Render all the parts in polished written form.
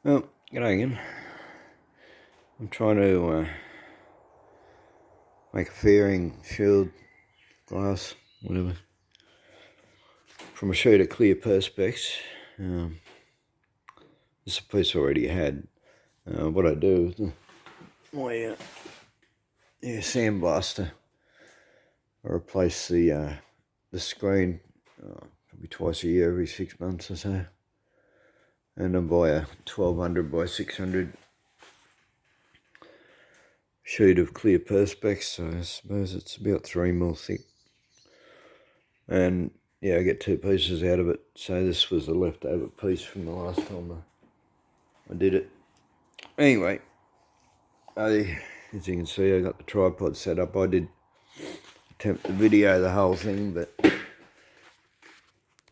Well, g'day again. I'm trying to make a fairing, shield, glass, whatever, from a sheet of clear perspex. This is a piece I already had. What I do is my sandblaster, I replace the screen probably twice a year, every 6 months or so. And I buy a 1200 by 600 sheet of clear perspex, so I suppose it's about 3mm thick. And yeah, I get 2 pieces out of it. So this was a leftover piece from the last time I did it. Anyway, as you can see, I got the tripod set up. I did attempt to video the whole thing, but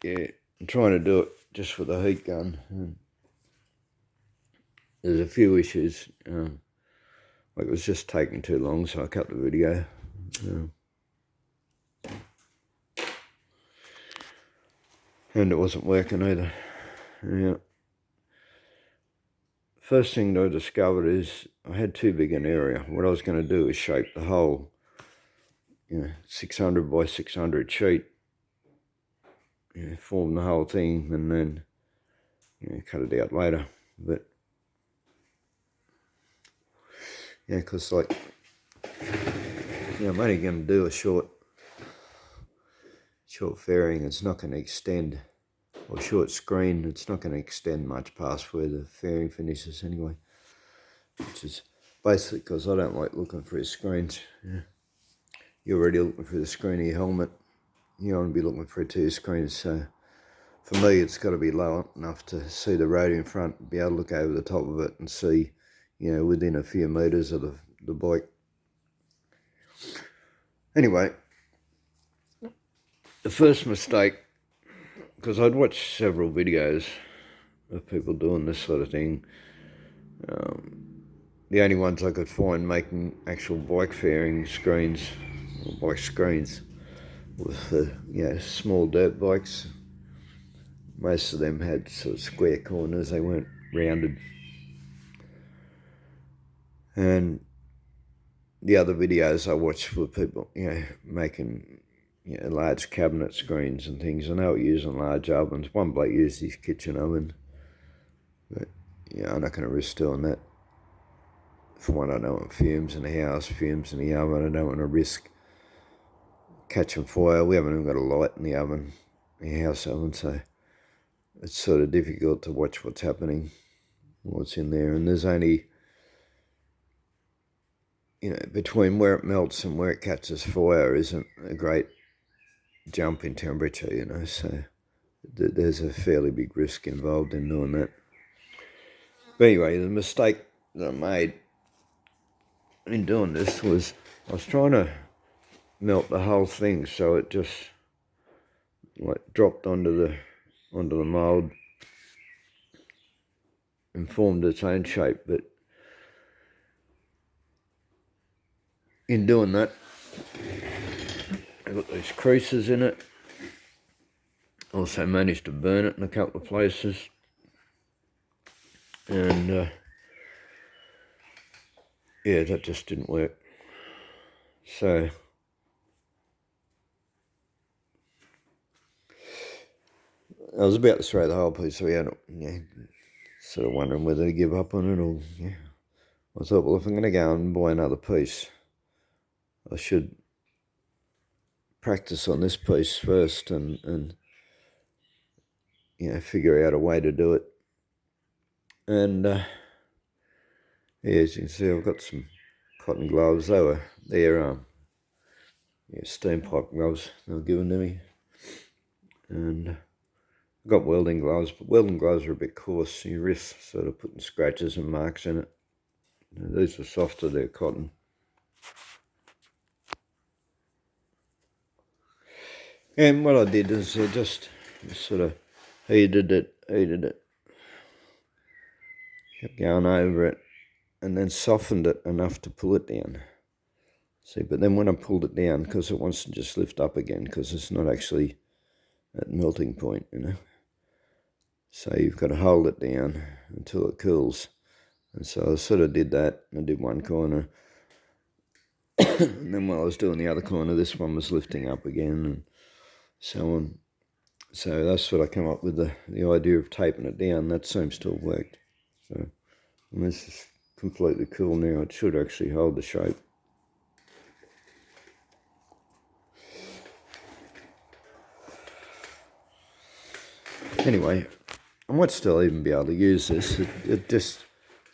yeah, I'm trying to do it just with a heat gun. And there's a few issues. Like it was just taking too long, so I cut the video. And it wasn't working either. Yeah. First thing I discovered is I had too big an area. What I was going to do is shape the whole 600 by 600 sheet, form the whole thing, and then cut it out later. But yeah, because like I'm only going to do a short fairing. It's not going to extend, or short screen. It's not going to extend much past where the fairing finishes anyway. Which is basically because I don't like looking through screens. You're already looking through the screen of your helmet. You don't want to be looking through 2 screens. So for me, it's got to be low enough to see the road in front, be able to look over the top of it and see, within a few metres of the bike. Anyway, the first mistake, because I'd watched several videos of people doing this sort of thing. The only ones I could find making actual bike fairing screens, or bike screens, with small dirt bikes. Most of them had sort of square corners, they weren't rounded. And the other videos I watched were people, making large cabinet screens and things, and they were using large ovens. One bloke used his kitchen oven, but I'm not going to risk doing that. For one, I don't want fumes in the house, fumes in the oven. I don't want to risk catching fire. We haven't even got a light in the oven, the house oven, so it's sort of difficult to watch what's happening, what's in there. And there's only, between where it melts and where it catches fire isn't a great jump in temperature, so there's a fairly big risk involved in doing that. But anyway, the mistake that I made in doing this was I was trying to melt the whole thing so it just like dropped onto the mold and formed its own shape. But in doing that, I got these creases in it. Also managed to burn it in a couple of places, and that just didn't work. So I was about to throw the whole piece away, sort of wondering whether to give up on it or, I thought, well, if I'm going to go and buy another piece, I should practice on this piece first and figure out a way to do it. And as you can see, I've got some cotton gloves. They're steam pipe gloves they were given to me. And I've got welding gloves, but welding gloves are a bit coarse. You risk sort of putting scratches and marks in it. These are softer, they're cotton. And what I did is I just sort of heated it, kept going over it, and then softened it enough to pull it down. See, but then when I pulled it down, because it wants to just lift up again, because it's not actually at melting point, So you've got to hold it down until it cools. And so I sort of did that. I did one corner. And then while I was doing the other corner, this one was lifting up again and so on. So that's what I come up with, the idea of taping it down. That seems to have worked. So and this is completely cool now. It should actually hold the shape. Anyway, I might still even be able to use this. It just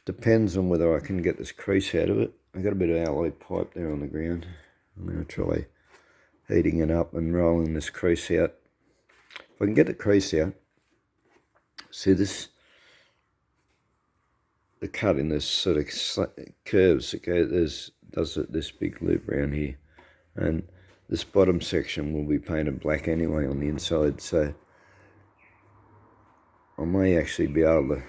depends on whether I can get this crease out of it. I've got a bit of alloy pipe there on the ground. I'm going to try heating it up and rolling this crease out. If I can get the crease out, see this, the cut in this sort of curves that go, does this big loop around here. And this bottom section will be painted black anyway on the inside, so I may actually be able to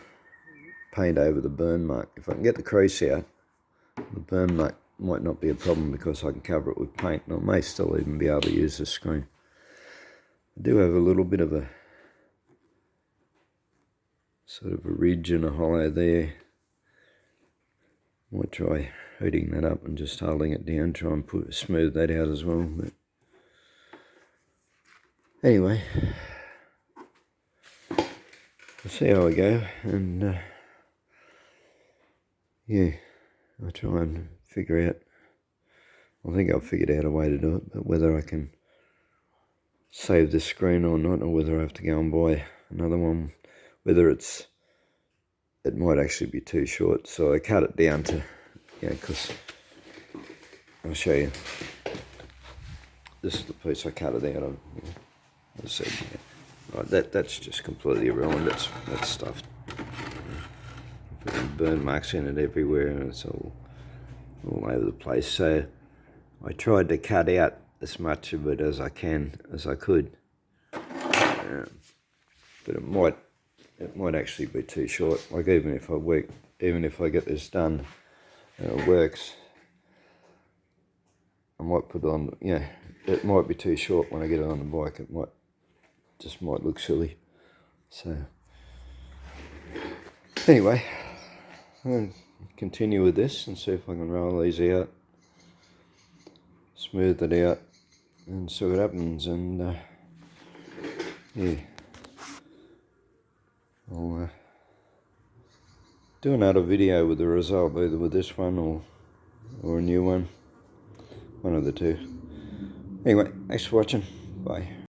paint over the burn mark. If I can get the crease out, the burn mark might not be a problem because I can cover it with paint, and I may still even be able to use this screen. I do have a little bit of a sort of a ridge and a hollow there. Might try heating that up and just holding it down, try and smooth that out as well. But anyway, we'll see how I go, and yeah, I'll try and figure out, I think I've figured out a way to do it, but whether I can save this screen or not, or whether I have to go and buy another one, whether it might actually be too short, so I cut it down to, because I'll show you. This is the piece I cut it out of. Let's see. Right, that's just completely irrelevant. That's stuffed. Burn marks in it everywhere, and it's all over the place. So I tried to cut out as much of it as I could, but it might actually be too short. Like even if I get this done and it works, I might put it on. It might be too short when I get it on the bike. It might look silly. So anyway, I'll continue with this and see if I can roll these out, smooth it out, and see what happens. And yeah, I'll do another video with the result, either with this one or a new one of the two. Anyway, thanks for watching. Bye.